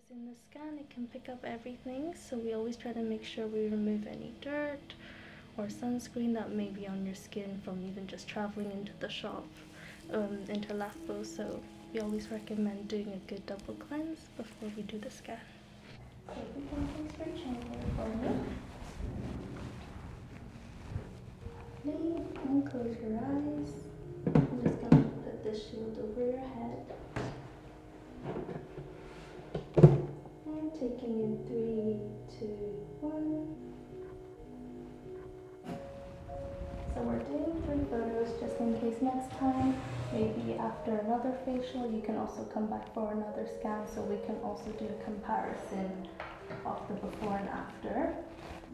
In the scan, it can pick up everything, so we always try to make sure we remove any dirt or sunscreen that may be on your skin from even just traveling into the shop, into Lapo. So we always recommend doing a good double cleanse before we do the scan. So if you can please reach in here for me. Lean and close your eyes. I'm just going to put this shield over your head. And taking in 3, 2, 1. So we're doing 3 photos just in case next time, maybe after another facial, you can also come back for another scan so we can also do a comparison of the before and after.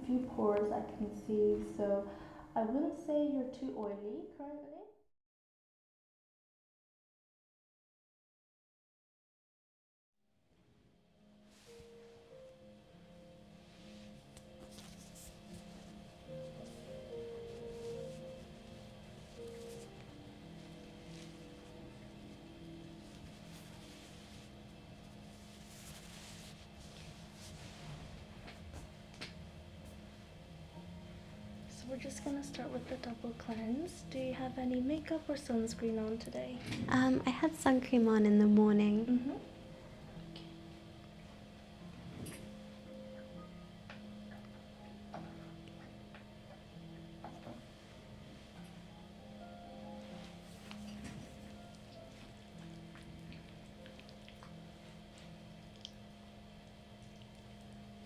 A few pores I can see, so I wouldn't say you're too oily currently. So we're just gonna start with the double cleanse. Do you have any makeup or sunscreen on today? I had sun cream on in the morning. Mm-hmm.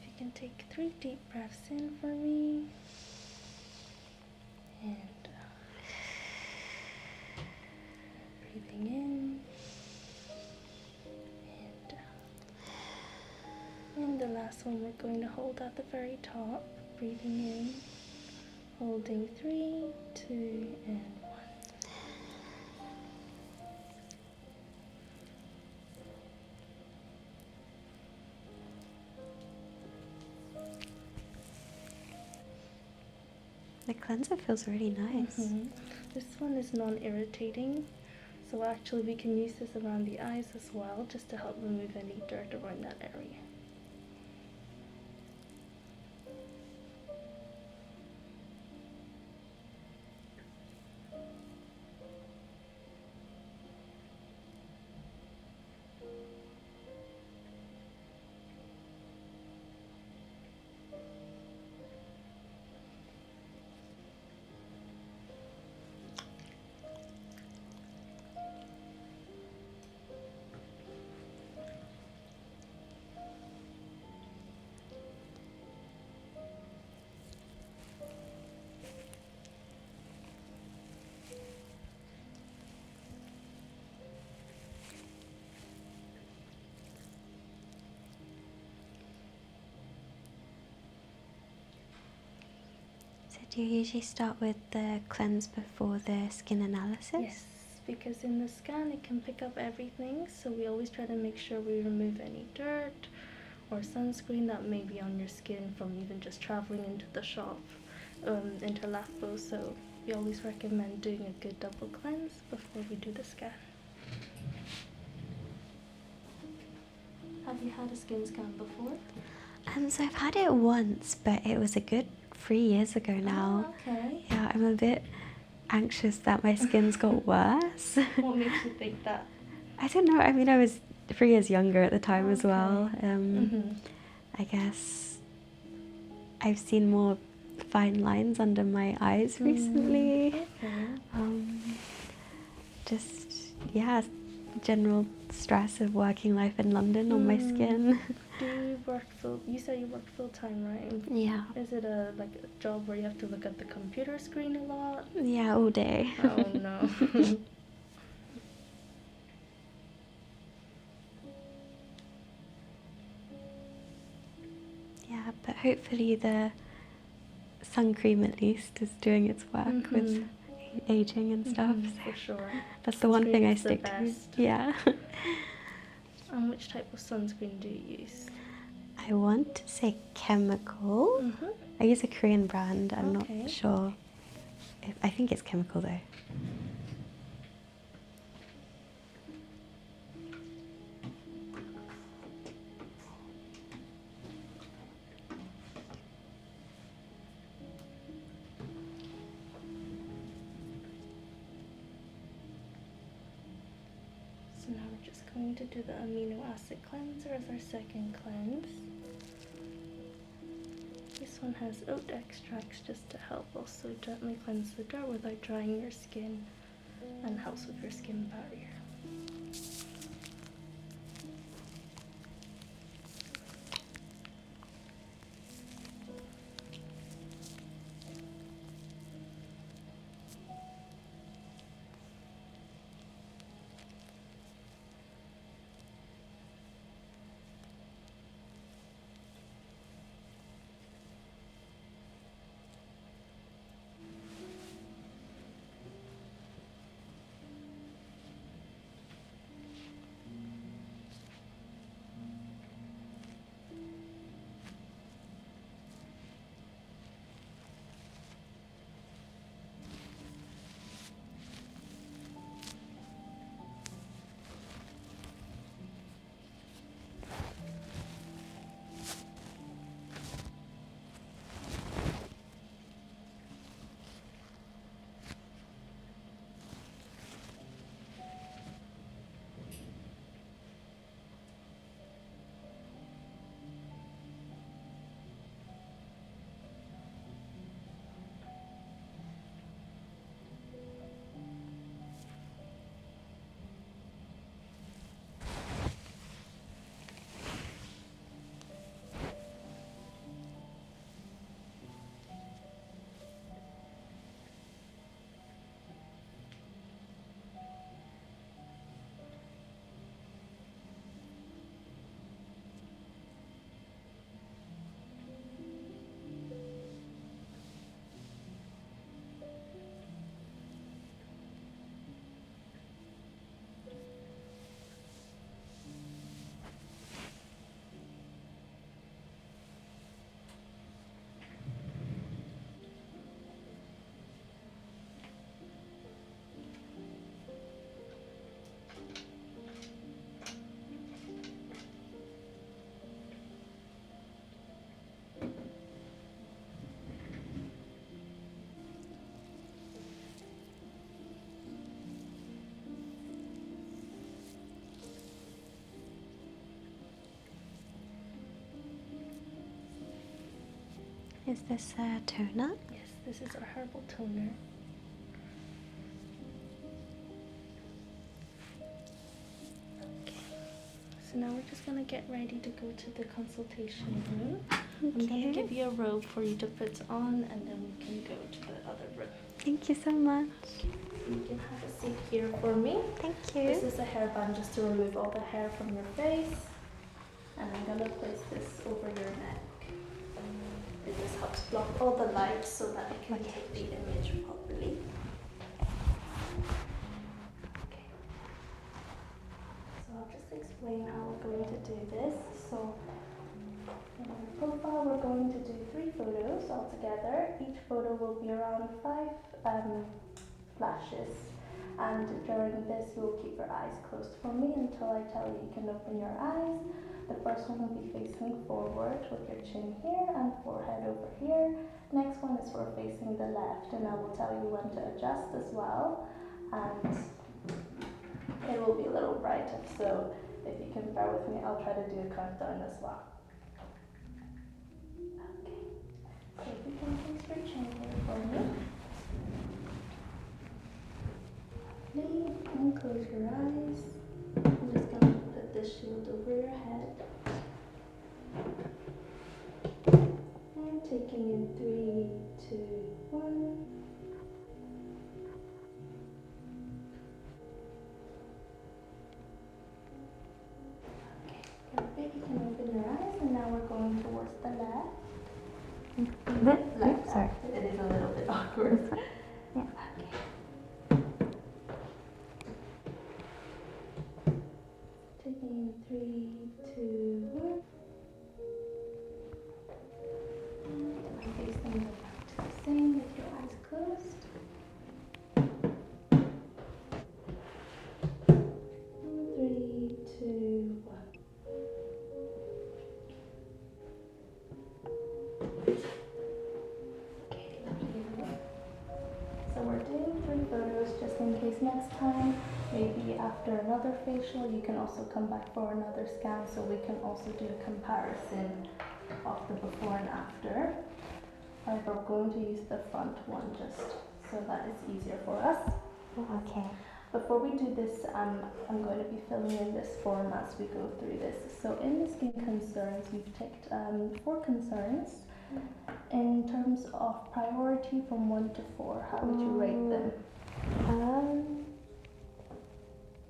If you can take 3 deep breaths in for me. And breathing in and out. And the last one we're going to hold at the very top. Breathing in, holding 3, 2, and 1. The cleanser feels really nice. This one is non-irritating, so actually we can use this around the eyes as well, just to help remove any dirt around that area. So do you usually start with the cleanse before the skin analysis? Yes, because in the scan it can pick up everything, so we always try to make sure we remove any dirt or sunscreen that may be on your skin from even just traveling into the shop, into Lapo. So we always recommend doing a good double cleanse before we do the scan. Have you had a skin scan before? So I've had it once, but it was a good 3 years ago now. Oh, okay. Yeah, I'm a bit anxious that my skin's got worse. What makes you think that? I don't know. I mean, I was 3 years younger at the time as well. I guess I've seen more fine lines under my eyes recently. Okay. Just, yeah, general stress of working life in London on my skin. Do you work you say you work full time, right? Yeah. Is it a job where you have to look at the computer screen a lot? Yeah, all day. Oh no. Yeah, but hopefully the sun cream at least is doing its work with aging and stuff. For sure. That's the one thing I Sunscreen's the stick to. best. Yeah. And which type of sunscreen do you use? I want to say chemical. I use a Korean brand. I'm not sure. I think it's chemical though. So now we're just going to do the amino acid cleanser as our second cleanse. This one has oat extracts just to help also gently cleanse the dirt without drying your skin and helps with your skin barrier. Is this a toner? Yes, this is our herbal toner. Okay. So now we're just going to get ready to go to the consultation room. I'm going to give you a robe for you to put on, and then we can go to the other room. Thank you so much. You can have a seat here for me. Thank you. This is a hairband just to remove all the hair from your face. And I'm going to place this over your neck. It just helps block all the light so that it can take the image properly. Okay. So I'll just explain how we're going to do this. So in our profile, we're going to do 3 photos altogether. Each photo will be around 5 flashes. And during this, you will keep your eyes closed for me until I tell you you can open your eyes. The first one will be facing forward with your chin here and forehead over here. Next one is for facing the left, and I will tell you when to adjust as well. And it will be a little brighter, so if you can bear with me, I'll try to do a countdown as well. Okay, so if you can face your chin here for me. Lovely, and close your eyes. I'm just going to put this shield over your head. And taking in 3, 2, 1. Okay, perfect. You can open your eyes, and now we're going towards the left. Left. Sorry. It is a little bit awkward. Yeah. Okay. Taking in 3, 2, 1. And I'm facing the left. The same with your eyes closed. 3, 2, 1. Okay, lovely. So we're doing 3 photos just in case next time maybe after another facial, you can also come back for another scan so we can also do a comparison of the before and after. However, we're going to use the front one just so that it's easier for us. Okay. Before we do this, I'm going to be filling in this form as we go through this. So in the skin concerns, we've ticked 4 concerns. In terms of priority from 1 to 4, how would you rate them?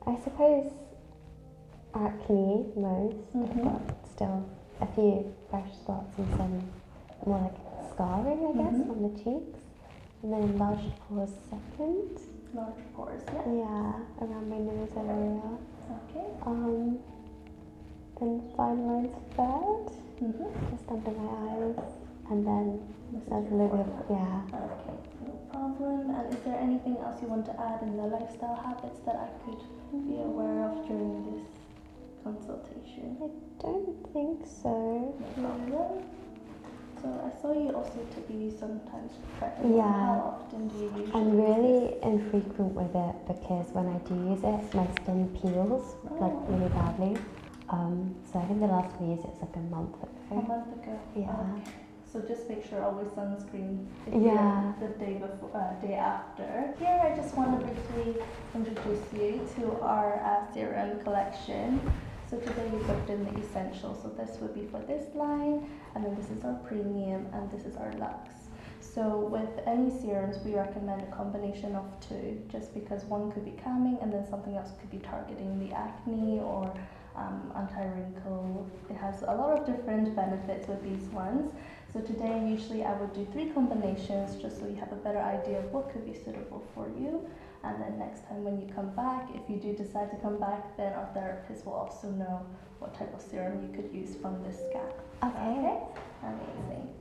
I suppose acne most. I've got still a few fresh spots and some more like scarring, I guess, on the cheeks. And then enlarged pores second. Large pores, yeah. Yeah, around my nose area. Okay. Then fine lines third, just under my eyes. And then there's a little bit, yeah. Okay, no problem. And is there anything else you want to add in the lifestyle habits that I could be aware of during this consultation? I don't think so. No problem. So I saw you also to be sometimes pregnant. Yeah. How often do you usually I'm use really this? infrequent with it because when I do use it, my skin peels like really badly. So I think the last we used it was like a month ago. A month ago. Yeah. Okay. So just make sure always sunscreen Yeah. the day before, day after. Here I just want to briefly introduce you to our serum collection. So today we booked in the essential. So this would be for this line, and then this is our premium, and this is our luxe. So with any serums, we recommend a combination of 2, just because one could be calming, and then something else could be targeting the acne or anti-wrinkle. It has a lot of different benefits with these ones. So today, usually I would do 3 combinations just so you have a better idea of what could be suitable for you. And then next time when you come back, if you do decide to come back, then our therapist will also know what type of serum you could use from this scan. Okay. Amazing.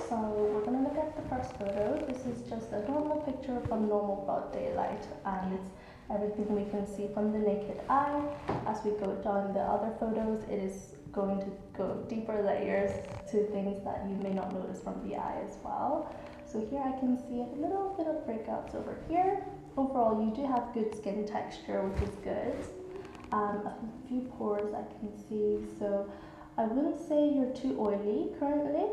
So we're going to look at the first photo. This is just a normal picture from normal broad daylight, and it's everything we can see from the naked eye. As we go down the other photos, it is going to go deeper layers to things that you may not notice from the eye as well. So here I can see a little bit of breakouts over here. Overall, you do have good skin texture, which is good. A few pores I can see, so I wouldn't say you're too oily currently.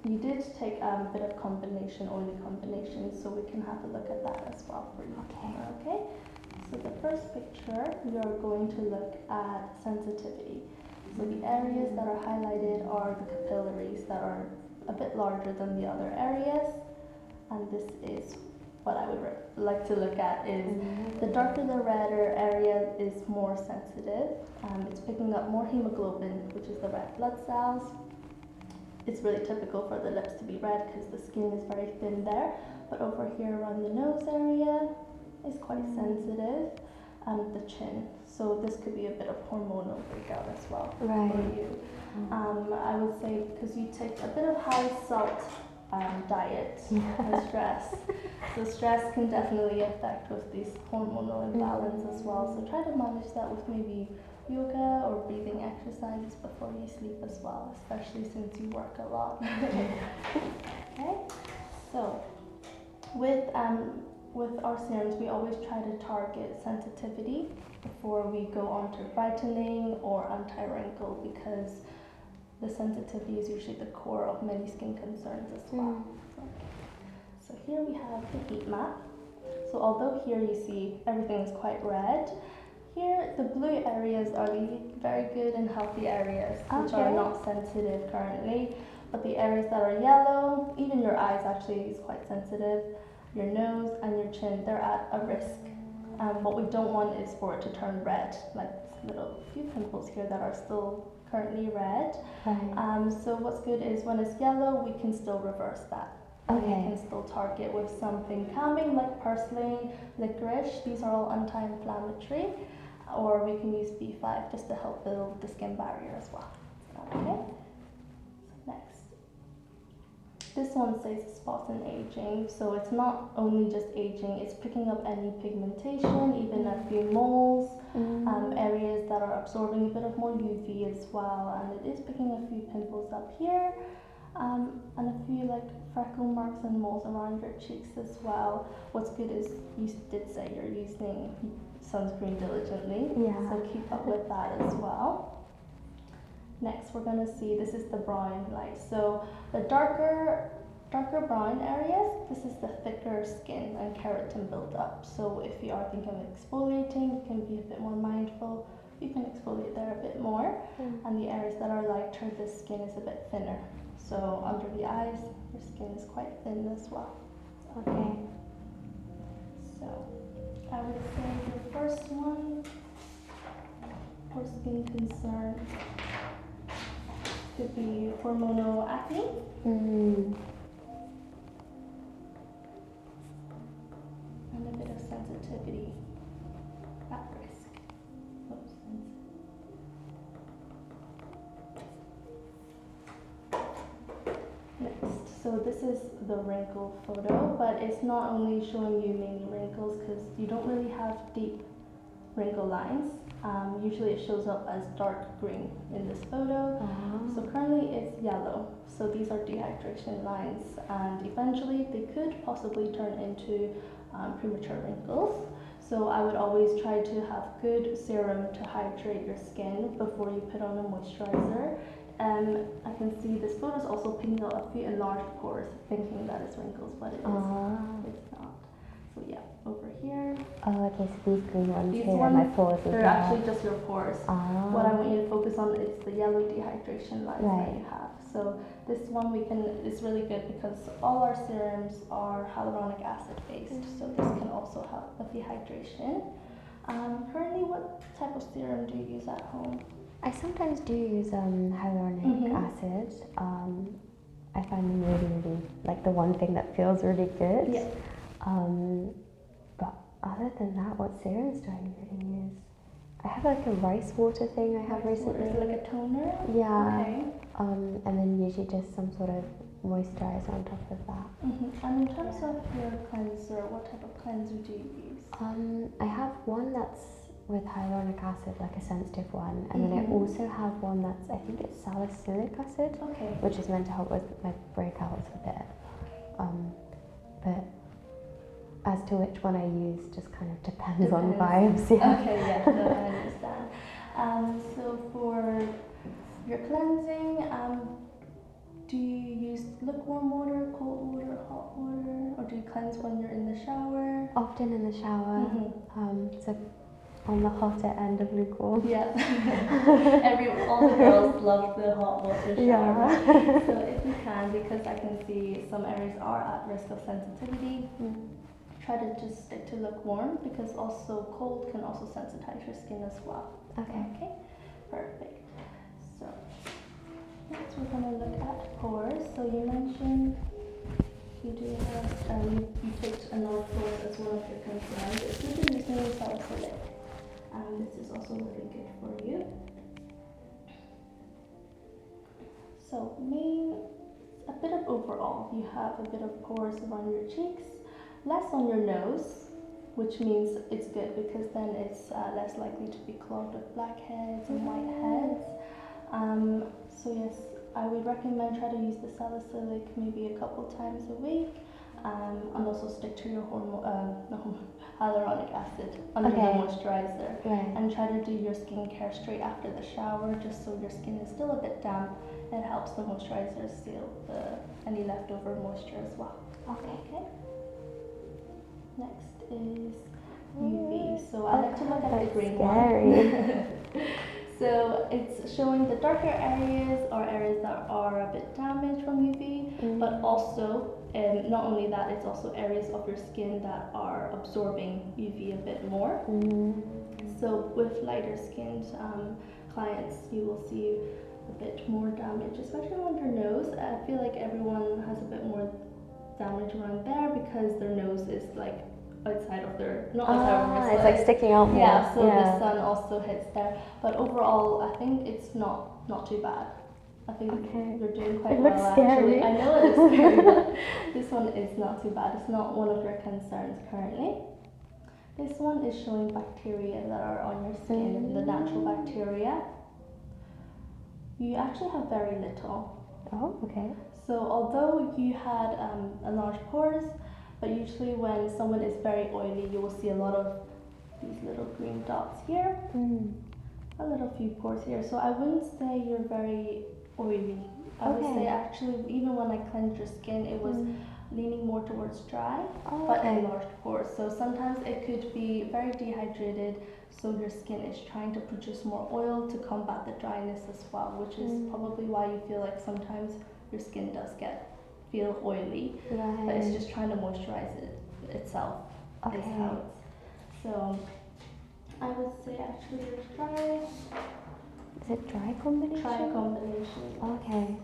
You did take a bit of oily combination, so we can have a look at that as well for you. Okay. So the first picture, we are going to look at sensitivity. So the areas that are highlighted are the capillaries that are a bit larger than the other areas. And this is what I would like to look at is the darker the redder area is more sensitive. It's picking up more hemoglobin, which is the red blood cells. It's really typical for the lips to be red because the skin is very thin there. But over here around the nose area is quite sensitive, and the chin. So this could be a bit of hormonal breakout as well for you. I would say because you take a bit of high salt diet and stress. So stress can definitely affect with this hormonal imbalance as well. So try to manage that with maybe yoga or breathing exercises before you sleep as well, especially since you work a lot. Okay, so with our serums, we always try to target sensitivity before we go on to brightening or anti-wrinkle, because the sensitivity is usually the core of many skin concerns as well. So here we have the heat map. So although here you see everything is quite red, here the blue areas are the very good and healthy areas, which are not sensitive currently. But the areas that are yellow, even your eyes actually is quite sensitive, your nose and your chin, they're at a risk. What we don't want is for it to turn red, like little few pimples here that are still currently red. So what's good is when it's yellow, we can still reverse that. We can still target with something calming like purslane, licorice. These are all anti-inflammatory. Or we can use B5 just to help build the skin barrier as well. Okay. So next. This one says spots and aging. So it's not only just aging, it's picking up any pigmentation, even a few moles, areas that are absorbing a bit of more UV as well. And it is picking a few pimples up here. And a few like freckle marks and moles around your cheeks as well. What's good is you did say you're using sunscreen diligently, Yeah. so keep up with that as well. Next, we're going to see, this is the brown light. So the darker brown areas, this is the thicker skin and keratin buildup. So if you are thinking of exfoliating, you can be a bit more mindful. You can exfoliate there a bit more. And the areas that are lighter, the skin is a bit thinner. So under the eyes, your skin is quite thin as well. Okay. So I would say the first one for skin concerns could be hormonal acne. And a bit of sensitivity at risk. Oops. Next, so this is the wrinkle photo, but it's not only showing you mainly wrinkles because you don't really have deep wrinkle lines. Usually it shows up as dark green in this photo. So currently it's yellow. So these are dehydration lines, and eventually they could possibly turn into premature wrinkles. So I would always try to have good serum to hydrate your skin before you put on a moisturizer. I can see this photo is also picking out a few enlarged pores, thinking that it's wrinkles, but it's not. So yeah, over here. Oh, okay, so these green ones These here are ones, my pores as they're well. actually just your pores. What I want you to focus on is the yellow dehydration lines that you have. So this one is really good because all our serums are hyaluronic acid based, so this can also help with dehydration. Currently, what type of serum do you use at home? I sometimes do use hyaluronic acid. I find them really, like the one thing that feels really good. Yeah. But other than that, what serums do I usually use? I have like a rice water thing I have recently. Is it like a toner? Yeah. Okay. And then usually just some sort of moisturizer on top of that. And in terms of your cleanser, what type of cleanser do you use? I have one that's with hyaluronic acid, like a sensitive one, and then I also have one that's, I think it's salicylic acid, which is meant to help with my breakouts a bit. But as to which one I use just kind of depends on vibes. Yeah. Okay, yeah, no, I understand. So for your cleansing, do you use lukewarm water, cold water, hot water, or do you cleanse when you're in the shower? Often in the shower. So on the hotter end of lukewarm. Yeah. All the girls love the hot water shower. Yeah. So if you can, because I can see some areas are at risk of sensitivity, try to just stick to lukewarm because also cold can also sensitize your skin as well. Okay, perfect. So next we're going to look at pores. So you mentioned you do have, you picked enlarged pores as one of your concerns. It's good to use salicylic. This is also really good for you. So a bit of overall, you have a bit of pores around your cheeks, less on your nose, which means it's good because then it's less likely to be clogged with blackheads and whiteheads. So yes, I would recommend try to use the salicylic maybe a couple times a week. And also stick to your hyaluronic acid under the moisturizer. And try to do your skincare straight after the shower, just so your skin is still a bit damp. It helps the moisturizer seal any leftover moisture as well. Okay. Next is UV. So I like to look at the green one. So it's showing the darker areas or areas that are a bit damaged from UV, but also, not only that, it's also areas of your skin that are absorbing UV a bit more. So with lighter skinned clients, you will see a bit more damage, especially on your nose. I feel like everyone has a bit more damage around there because their nose is like outside of their, not outside of their, it's like sticking out more. Yeah, so the sun also hits there. But overall, I think it's not too bad. I think you're doing quite well actually. I know it looks scary, but this one is not too bad. It's not one of your concerns currently. This one is showing bacteria that are on your skin, the natural bacteria. You actually have very little. Oh, okay. So although you had enlarged pores, but usually when someone is very oily, you will see a lot of these little green dots here, a little few pores here. So I wouldn't say you're very oily. I would say actually even when I cleansed your skin, it was leaning more towards dry, but enlarged pores. So sometimes it could be very dehydrated, so your skin is trying to produce more oil to combat the dryness as well, which is probably why you feel like sometimes your skin does feel oily, but it's just trying to moisturize itself. Is how it's. So I would say actually it's dry. Is it dry combination? Dry combination. Okay.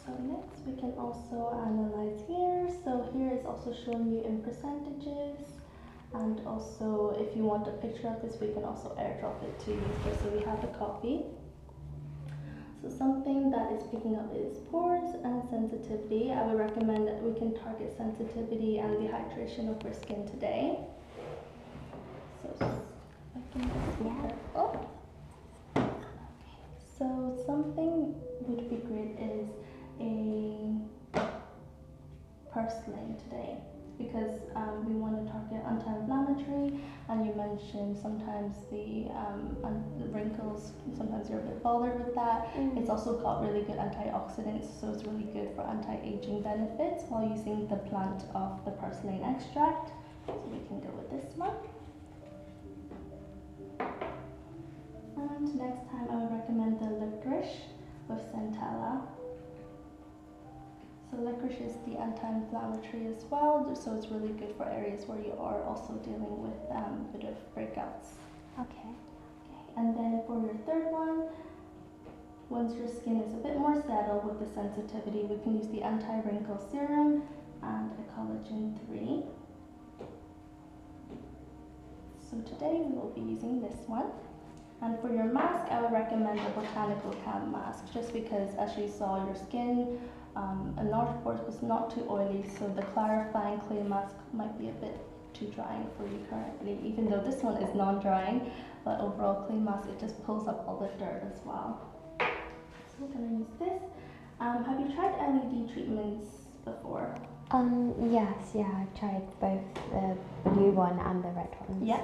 So next we can also analyze here. So here is also showing you in percentages, and also if you want a picture of this, we can also airdrop it to you. So we have a copy. So something that is picking up is pores and sensitivity. I would recommend that we can target sensitivity and the hydration of your skin today. So I can just oh. So something would be great is a purslane today, because we want to target anti-inflammatory, and you mentioned sometimes the wrinkles, sometimes you're a bit bothered with that. It's also got really good antioxidants, so it's really good for anti-aging benefits while using the plant of the purslane extract. So we can go with this one. And next time I would recommend the licorice with centella. So licorice is the anti-inflammatory as well, so it's really good for areas where you are also dealing with a bit of breakouts. Okay. And then for your third one, once your skin is a bit more settled with the sensitivity, we can use the anti-wrinkle serum and a collagen 3. So today we will be using this one. And for your mask, I would recommend the botanical cam mask, just because as you saw, your skin enlarged pores was not too oily, so the clarifying clay mask might be a bit too drying for you currently, even though this one is non-drying, but overall clay mask, it just pulls up all the dirt as well. So we're gonna use this. Have you tried LED treatments before? Yes, I've tried both the blue one and the red one. Yeah.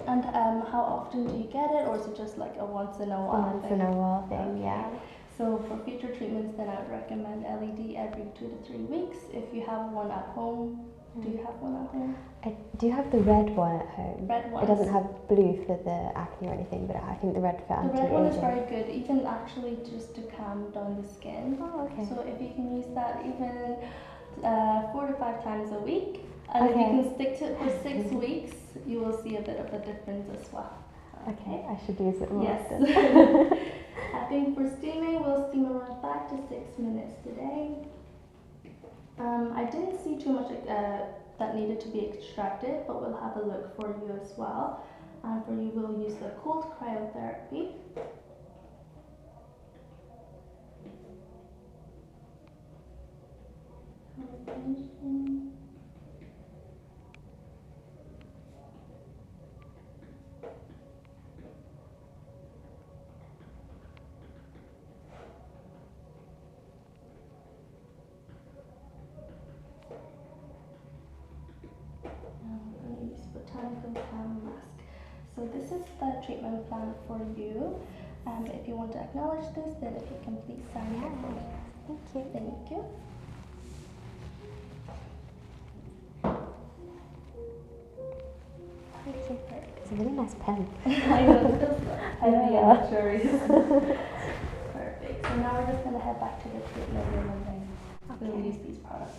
And how often do you get it, or is it just like a once in a while thing? Once in a while thing, okay. yeah. So for future treatments, then I would recommend LED every 2 to 3 weeks. If you have one at home, do you have one at home? I do have the red one at home. Red one. It doesn't have blue for the acne or anything, but I think the red for anti-aging. The red one is very good, even actually just to calm down the skin. Oh, okay. So if you can use that even 4 to 5 times a week, and if you can stick to it for 6 weeks, you will see a bit of a difference as well. Okay, I should use it more often. I think for steaming, we'll steam around 5 to 6 minutes today. I didn't see too much that needed to be extracted, but we'll have a look for you as well. And for you, we'll use the cold cryotherapy. Botanical cam mask. So this is the treatment plan for you. If you want to acknowledge this, then if you can please sign here for me. Thank you. Thank you. Thank you. It's a really nice pen. I know, it feels heavy and luxurious. Perfect. So now we're just going to head back to the treatment room and then we'll use these products.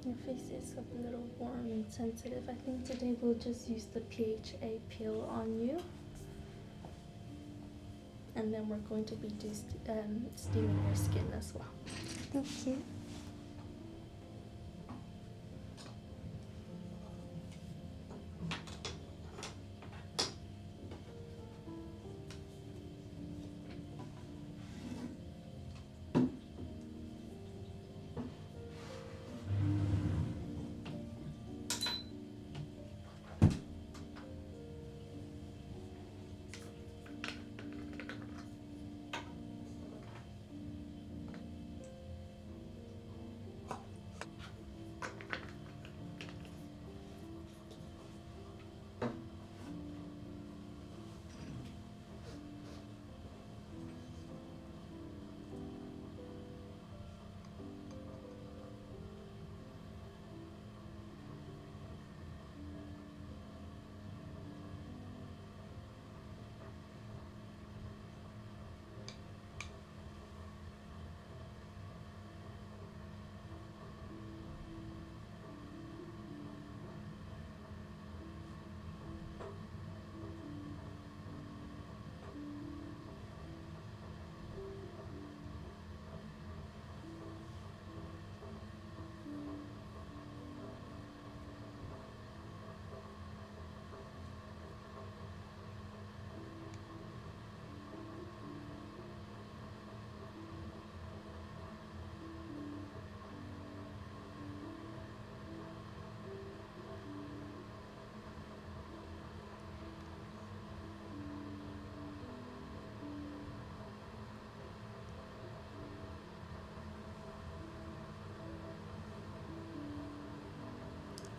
Your face is a little warm and sensitive. I think today we'll just use the PHA peel on you. And then we're going to be steaming your skin as well. Thank you.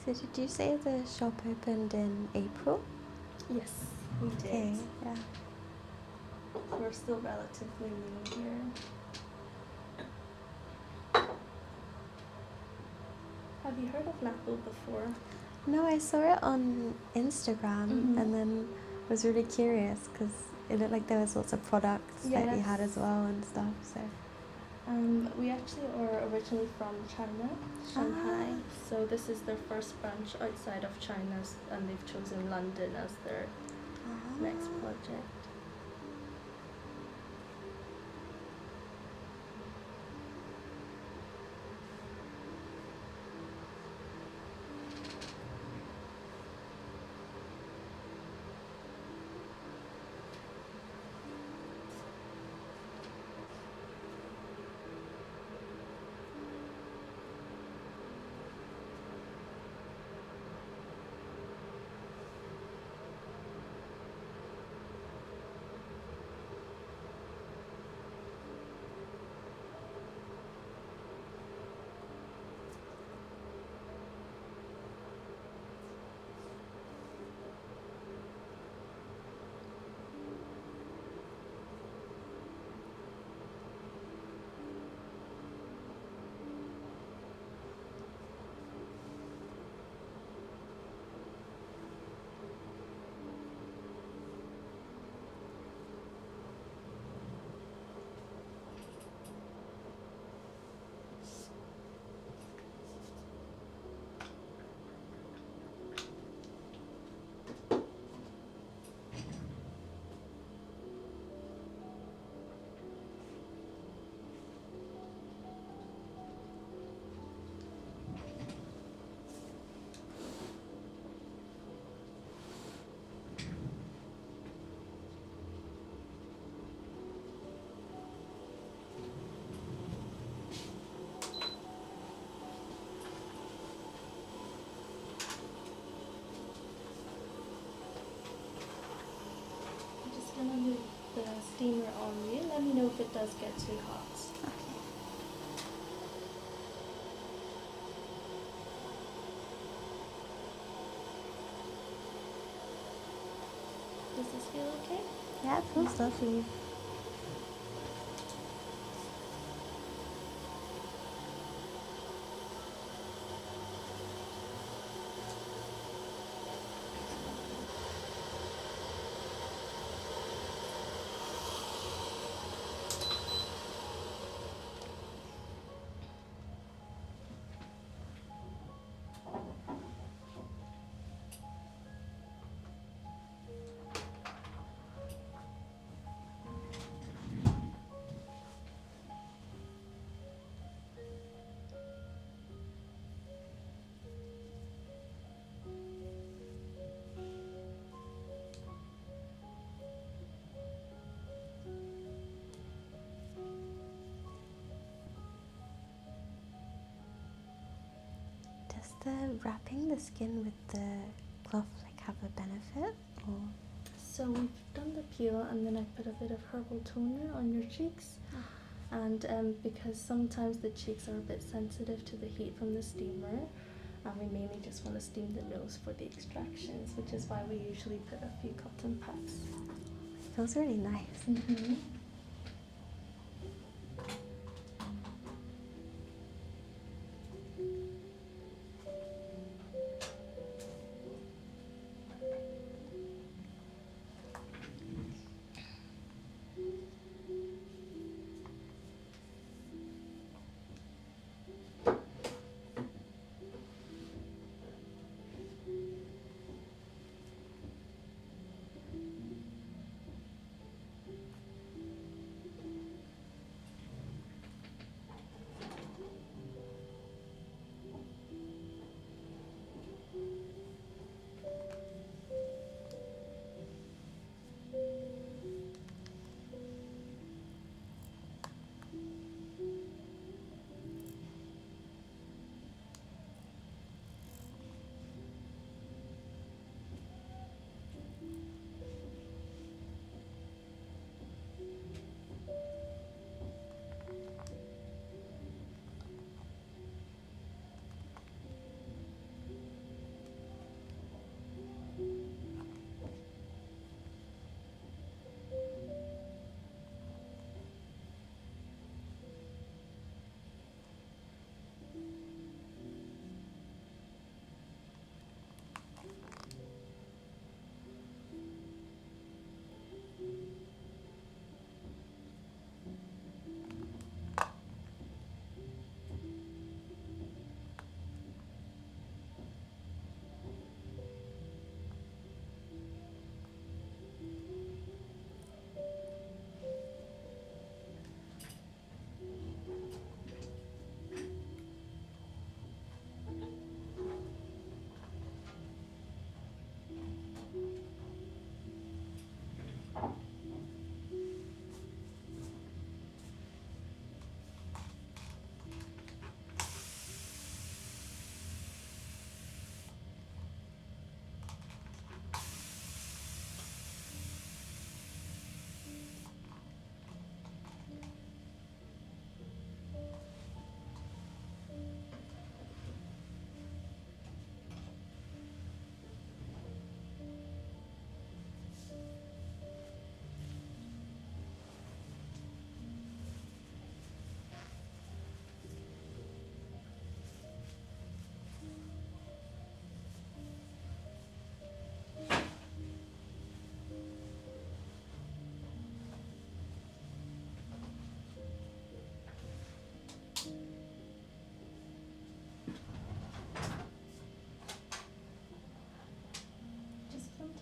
So did you say the shop opened in April? Yes, we did. Okay, yeah. We're still relatively new here. Have you heard of Lapo before? No, I saw it on Instagram and then was really curious because it looked like there was lots of products that you had as well and stuff. So we actually are originally from China, Shanghai. So this is their first branch outside of China, and they've chosen London as their next project. I'm gonna leave the steamer on you. Let me know if it does get too hot. okay. Does this feel okay? Yeah, it feels lovely. Does the wrapping the skin with the cloth like have a benefit or? So we've done the peel, and then I put a bit of herbal toner on your cheeks. And because sometimes the cheeks are a bit sensitive to the heat from the steamer, and we mainly just want to steam the nose for the extractions, which is why we usually put a few cotton pads. It feels really nice.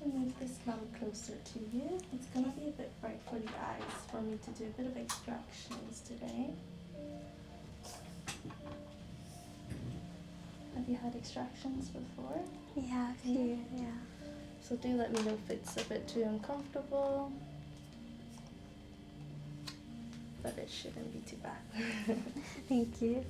move this lamp closer to you. It's gonna be a bit bright for the eyes for me to do a bit of extractions today. Have you had extractions before? Yeah, a few, yeah. So do let me know if it's a bit too uncomfortable. But it shouldn't be too bad. Thank you.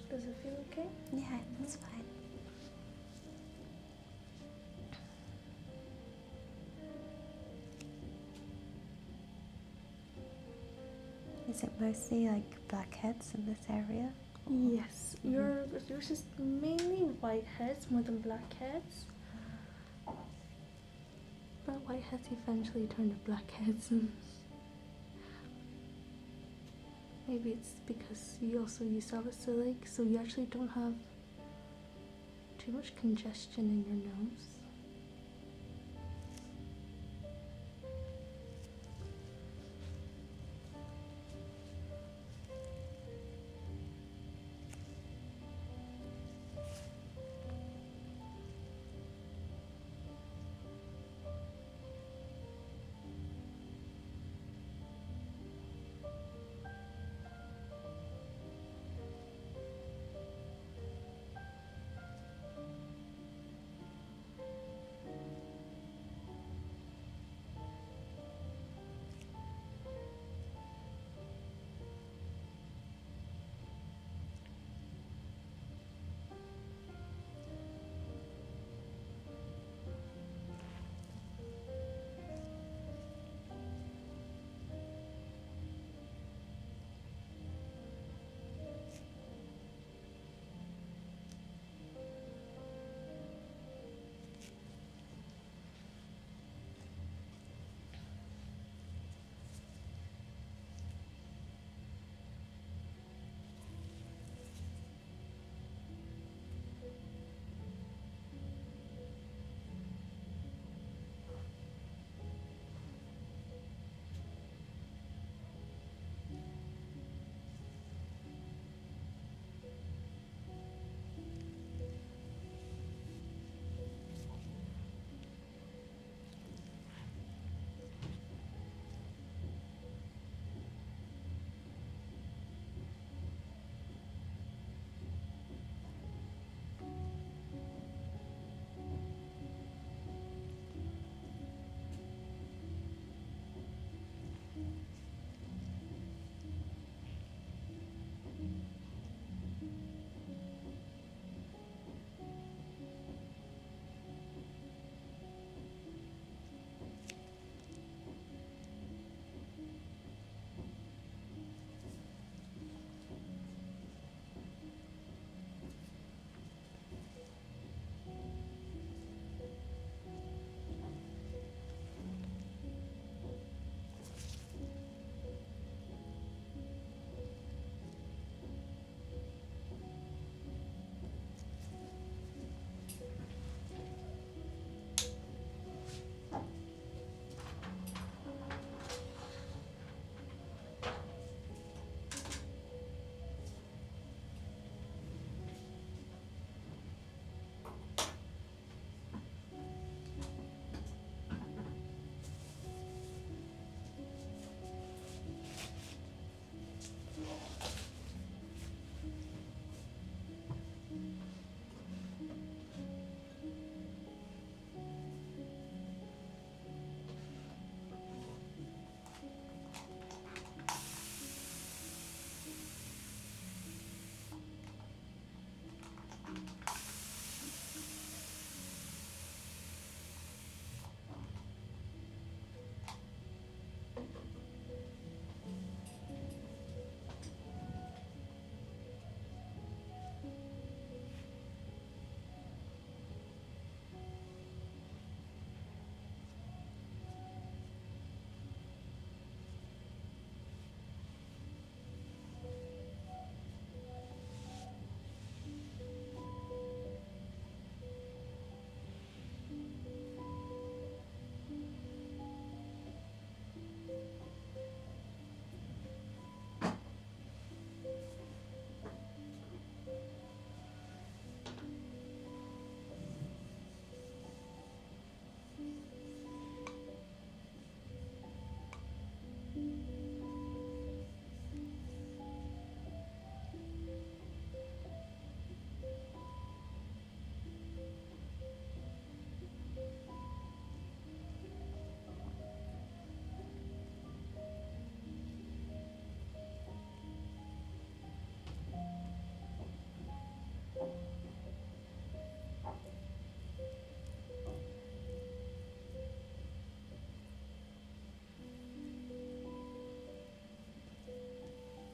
Does it feel okay? Yeah, that's fine. Is it mostly like blackheads in this area? Yes. Yours is mainly whiteheads more than blackheads. But whiteheads eventually turn to blackheads. Maybe it's because you also use salicylic, so you actually don't have too much congestion in your nose.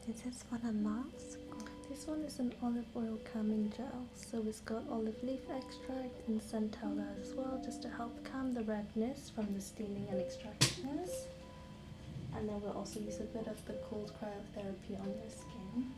Is this one a mask? This one is an olive oil calming gel. So it's got olive leaf extract and centella as well, just to help calm the redness from the steaming and extractions. And then we'll also use a bit of the cold cryotherapy on your skin.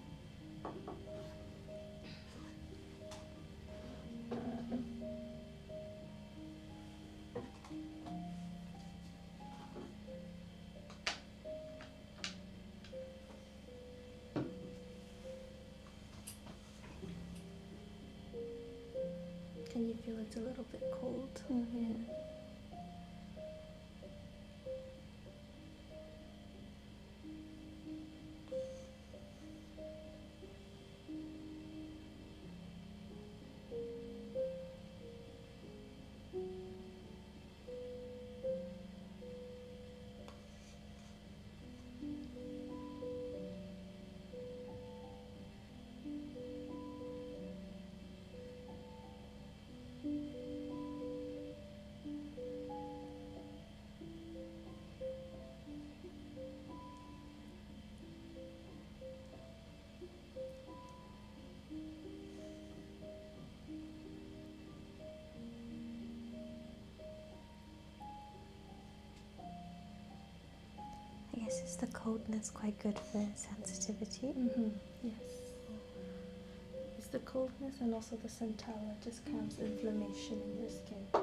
Can you feel it's a little bit cold? Mm-hmm. I guess is the coldness quite good for sensitivity? Mm-hmm. Yes. It's the coldness and also the centella just calms inflammation in your skin.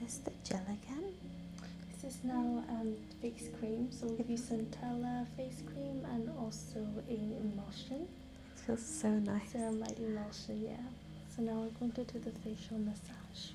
this the gel again? This is now face cream, so we'll use Centella face cream and also an emulsion. It feels so nice. Ceramide emulsion, yeah. So now we're going to do the facial massage.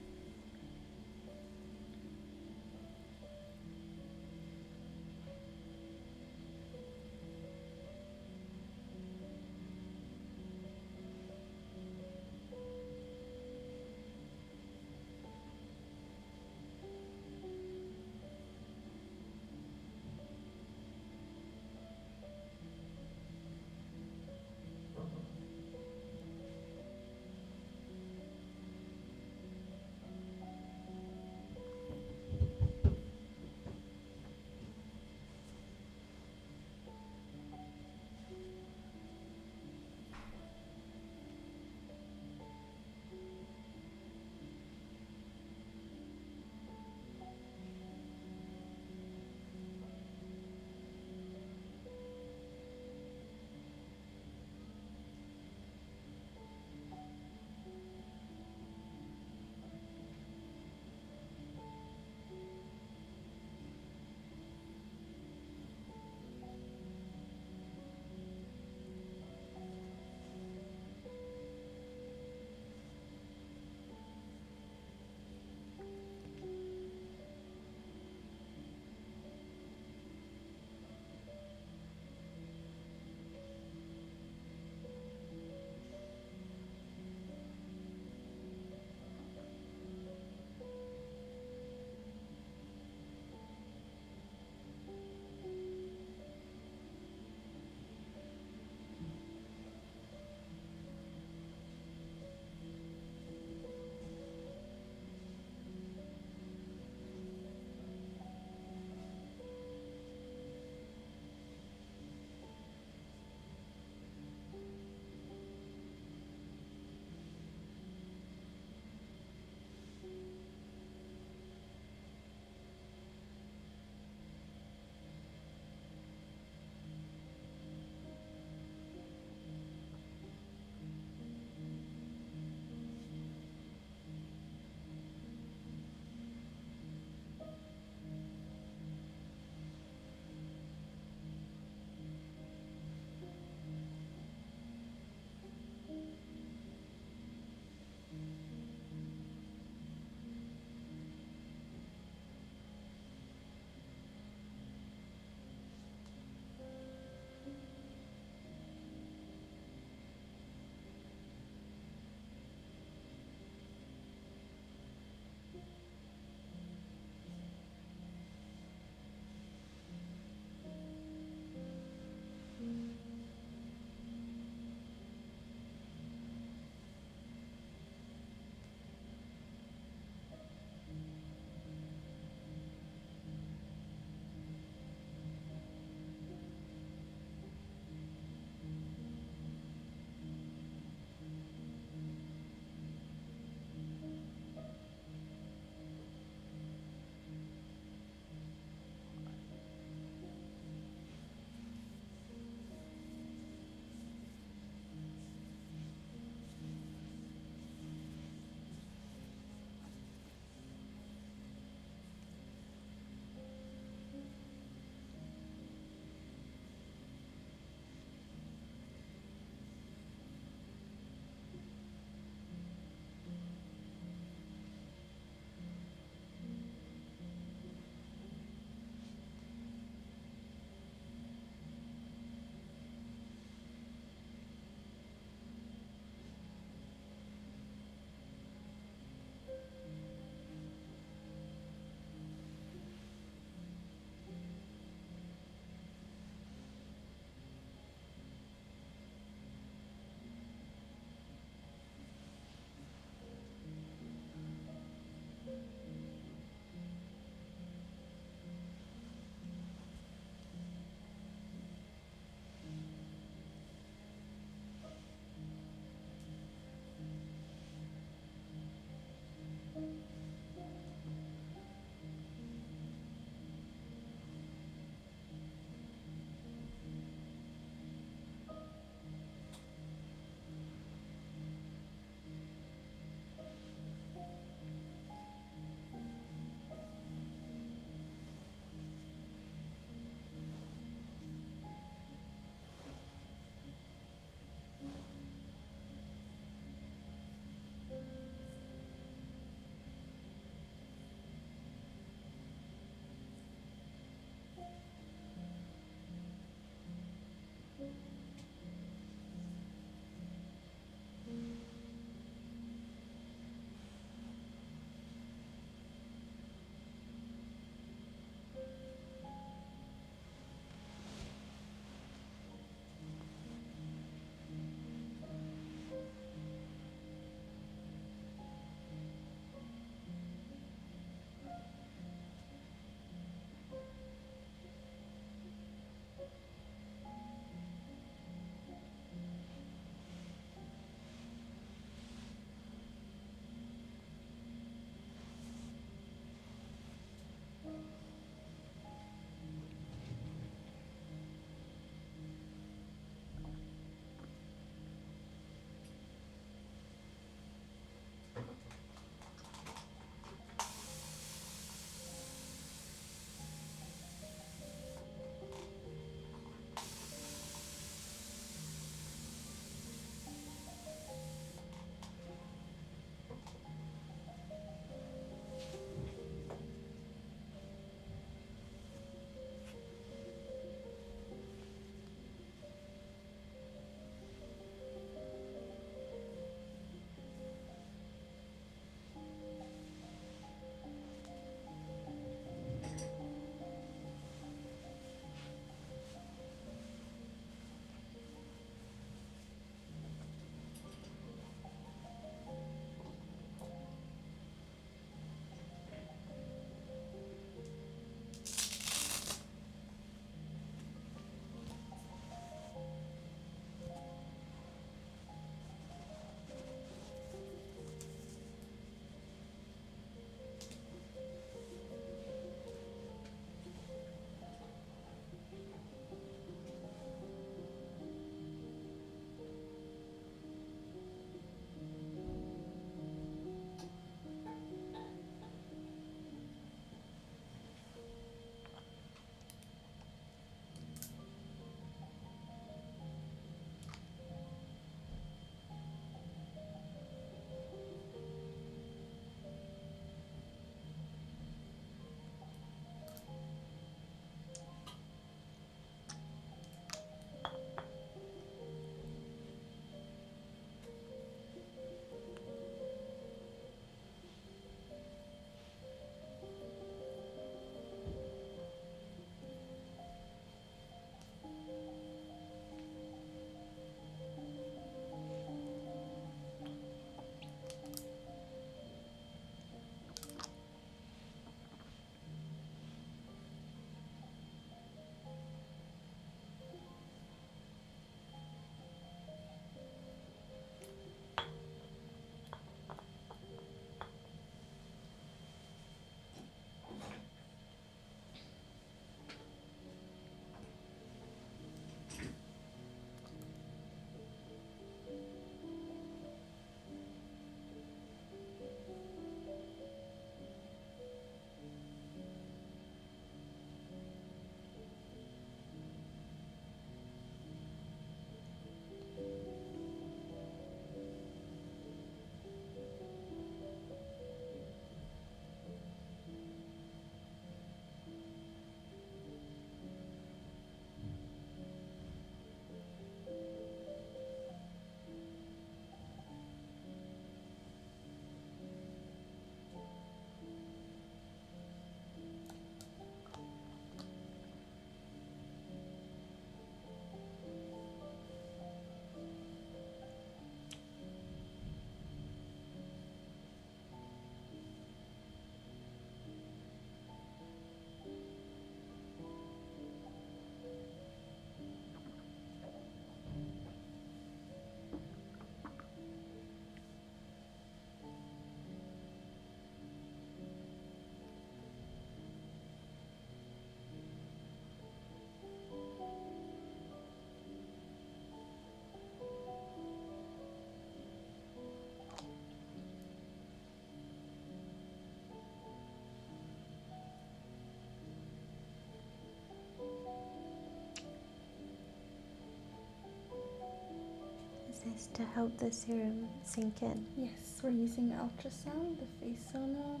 to help the serum sink in. Yes, we're using ultrasound, the face sonar,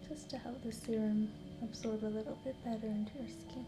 just to help the serum absorb a little bit better into your skin.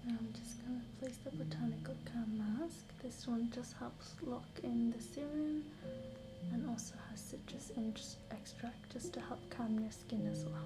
Now I'm just going to place the botanical calm mask. This one just helps lock in the serum and also has citrus extract just to help calm your skin as well.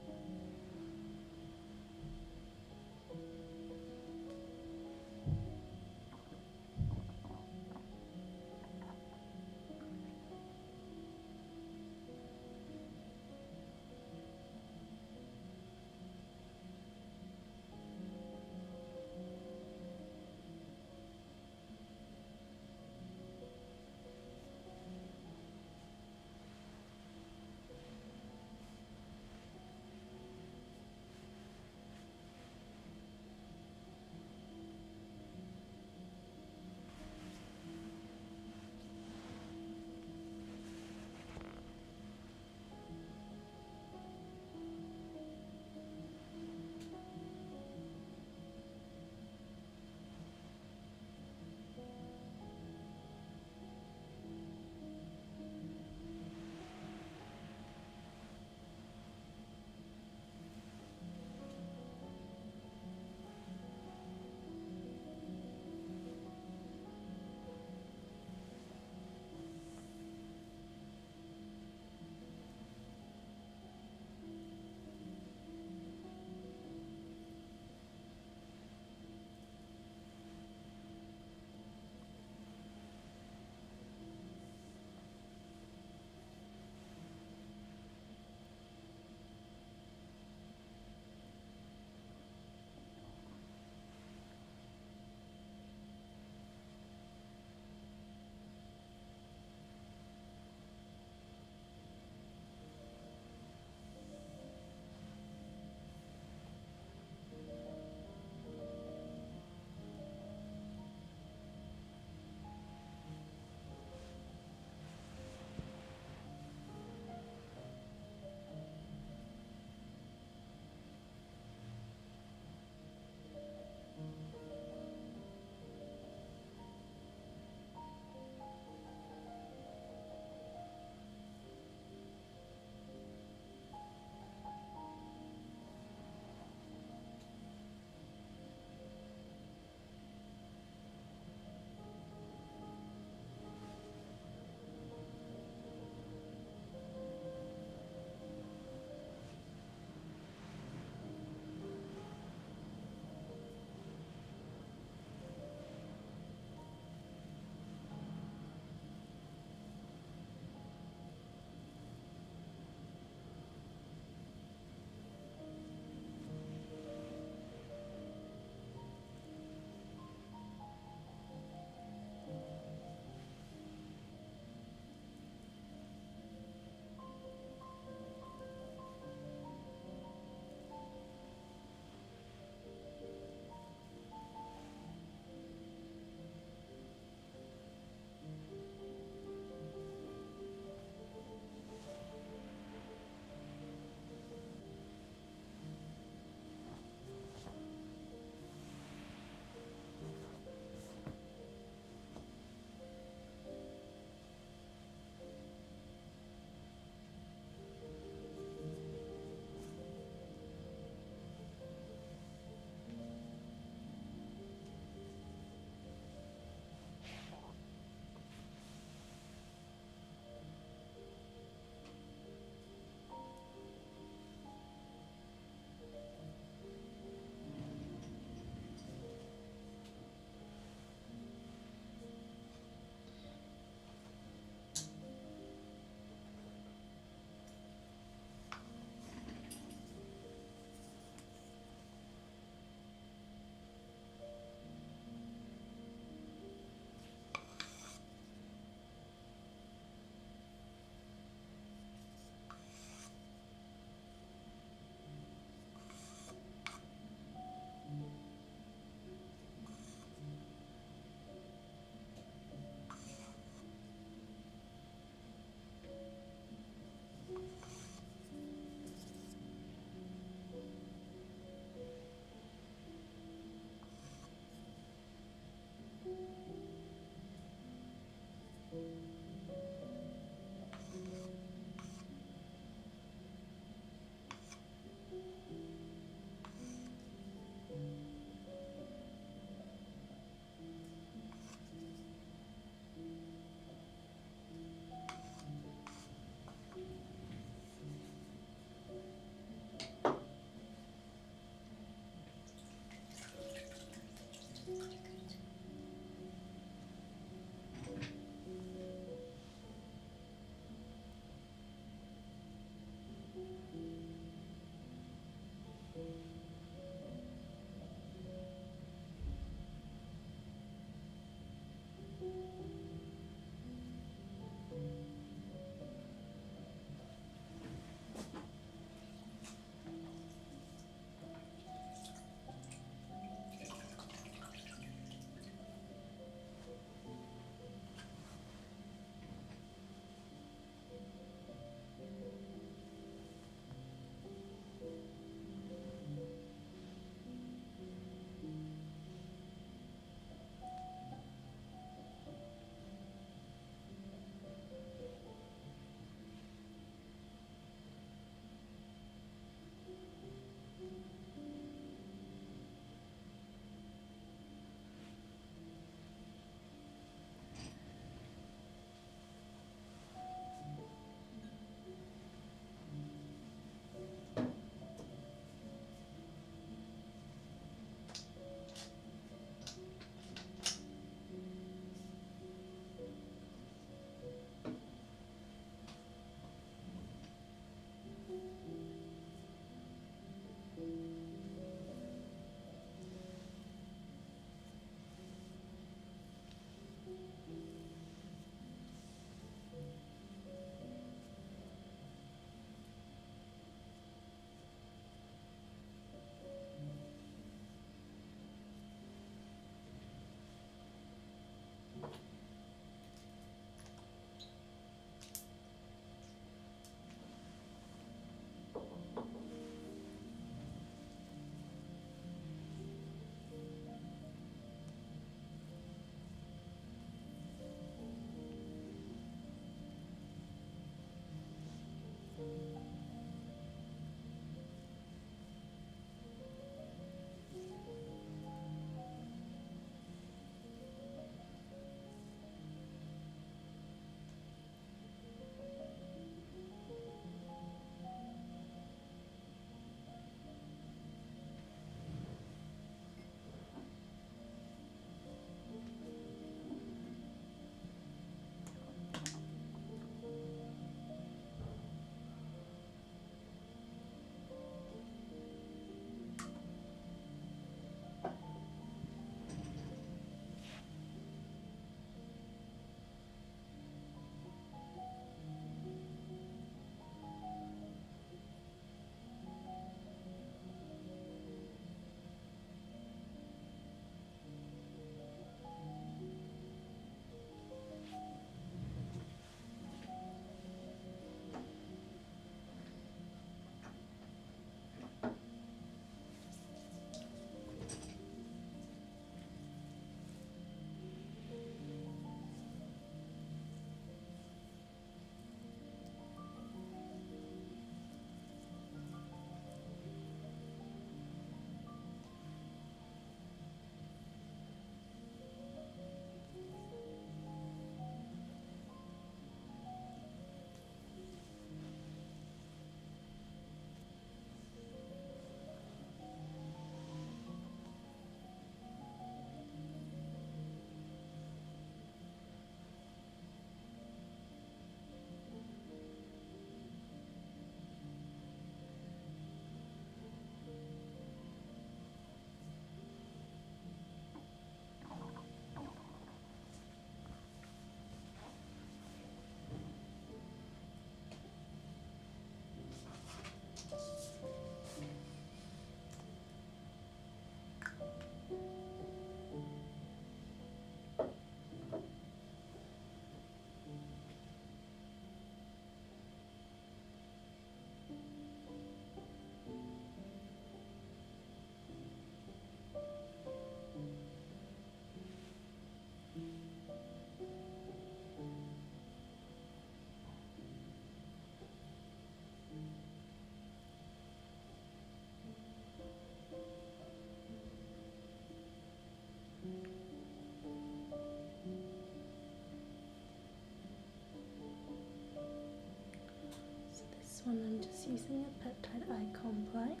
just using a peptide eye complex.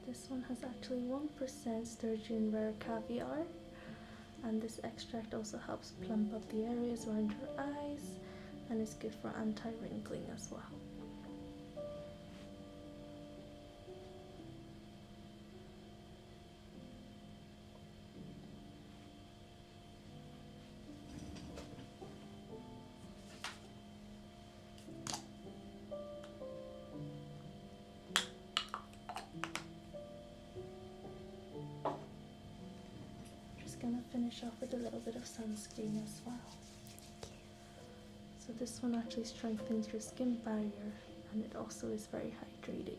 This one has actually 1% sturgeon rare caviar, and this extract also helps plump up the areas around your eyes and is good for anti-wrinkling as well. Gonna finish off with a little bit of sunscreen as well. So this one actually strengthens your skin barrier, and it also is very hydrating.